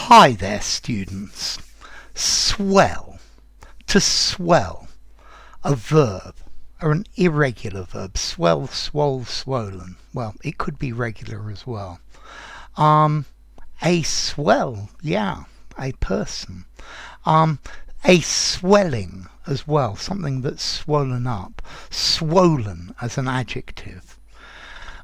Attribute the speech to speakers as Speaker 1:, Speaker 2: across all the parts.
Speaker 1: Hi there, students. Swell. To swell. A verb, or an irregular verb. Swell, swole, swollen. Well, it could be regular as well. A swell, yeah, a person. A swelling as well, something that's swollen up. Swollen as an adjective.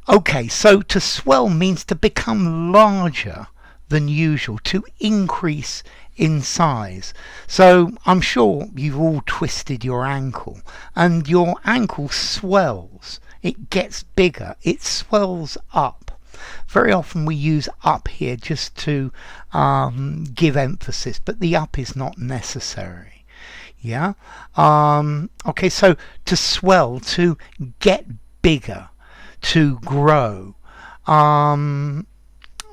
Speaker 1: Okay, so to swell means to become larger than usual, to increase in size. So I'm sure you've all twisted your ankle, and your ankle swells. It gets bigger. It swells up. Very often we use up here just to give emphasis, but the up is not necessary. Yeah. Okay, so to swell, to get bigger, to grow.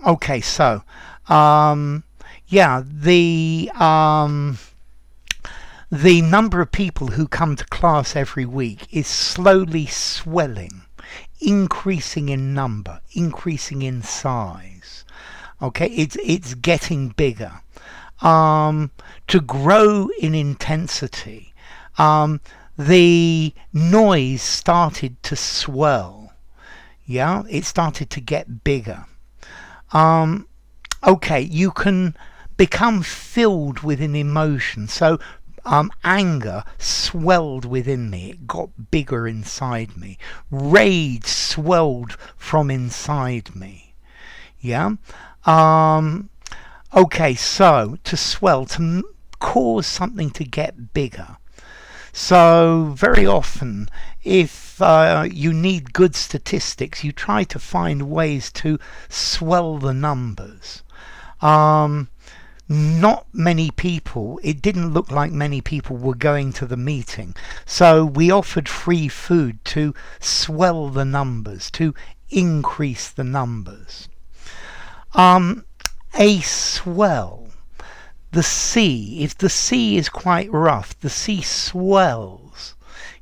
Speaker 1: Okay, so yeah, the number of people who come to class every week is slowly swelling, increasing in number, increasing in size. Okay, it's getting bigger. To grow in intensity, the noise started to swell. Yeah, it started to get bigger. Okay, you can become filled with an emotion. So anger swelled within me. It got bigger inside me. Rage swelled from inside me. Yeah. Okay, so to swell, to cause something to get bigger. So very often, if you need good statistics, you try to find ways to swell the numbers. Not many people, it didn't look like many people were going to the meeting, so we offered free food to swell the numbers, to increase the numbers. A swell. The sea, if the sea is quite rough, the sea swells.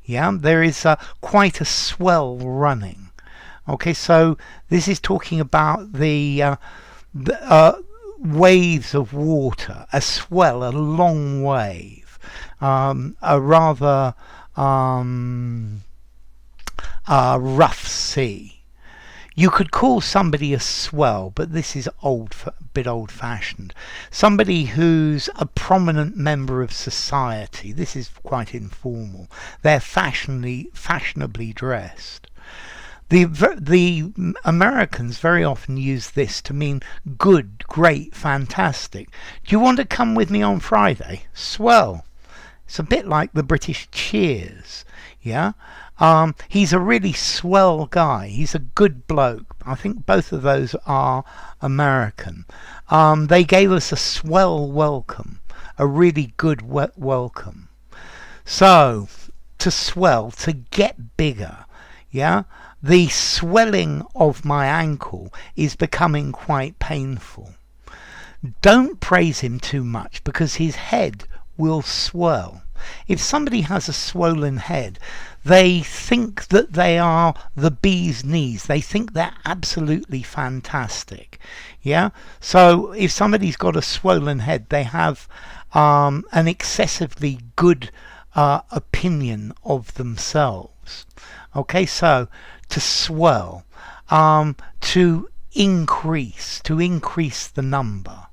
Speaker 1: Yeah, there is quite a swell running. Okay, so this is talking about the waves of water, a swell, a long wave, a rather rough sea. You could call somebody a swell, but this is a bit old-fashioned. Somebody who's a prominent member of society. This is quite informal. They're fashionably dressed. The Americans very often use this to mean good, great, fantastic. Do you want to come with me on Friday? Swell. It's a bit like the British cheers. Yeah. He's a really swell guy. He's a good bloke. I think both of those are American. They gave us a swell welcome, a really good welcome. So, to swell, to get bigger, yeah? The swelling of my ankle is becoming quite painful. Don't praise him too much because his head will swell. If somebody has a swollen head, they think that they are the bee's knees. They think they're absolutely fantastic. Yeah? So if somebody's got a swollen head, they have an excessively good opinion of themselves. Okay, so to swell, to increase the number.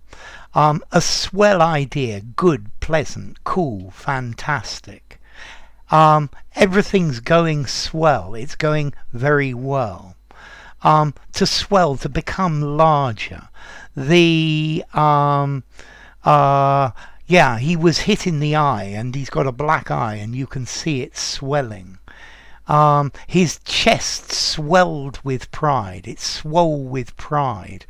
Speaker 1: A swell idea, good, pleasant, cool, fantastic. Everything's going swell. It's going very well. To swell, to become larger. Yeah, he was hit in the eye, and he's got a black eye, and you can see it swelling. His chest swelled with pride. It swole with pride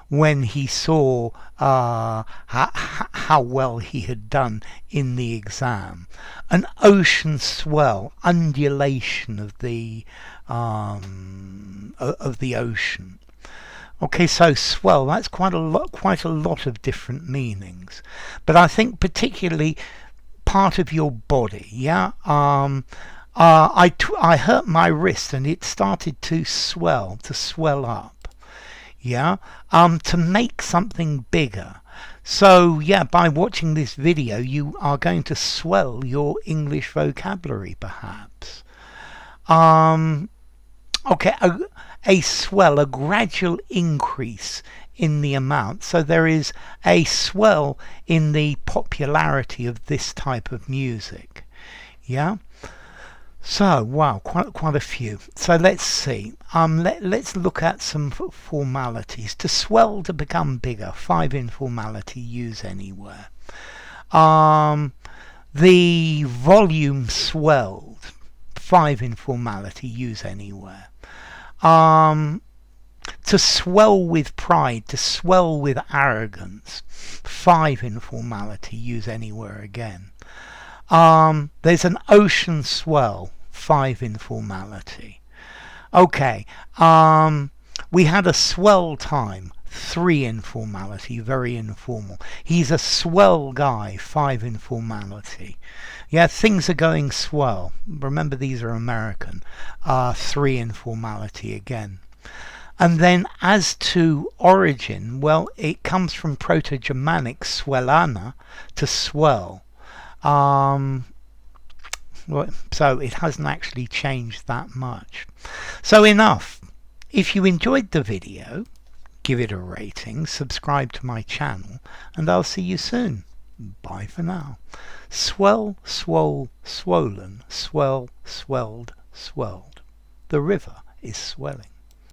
Speaker 1: when he saw how well he had done in the exam. An ocean swell, undulation of the ocean. Okay, so swell, that's quite a lot of different meanings. But I think particularly part of your body, yeah. I hurt my wrist and it started to swell up. Yeah, to make something bigger. So yeah, by watching this video you are going to swell your English vocabulary perhaps. Okay, a swell, a gradual increase in the amount. So there is a swell in the popularity of this type of music. Yeah. So wow, quite a few. So let's see. Let's look at some formalities. To swell, to become bigger. 5 informality. Use anywhere. The volume swelled. 5 informality. Use anywhere. To swell with pride, to swell with arrogance. 5 informality. Use anywhere again. There's an ocean swell. 5 informality. Okay. We had a swell time. 3 informality. Very informal. He's a swell guy. 5 informality. Yeah, things are going swell. Remember, these are American. 3 informality again. And then as to origin, well, it comes from Proto-Germanic swellana, to swell. So it hasn't actually changed that much. So enough. If you enjoyed the video, give it a rating, subscribe to my channel, and I'll see you soon. Bye for now. Swell, swole, swollen, swell, swelled, swelled. The river is swelling.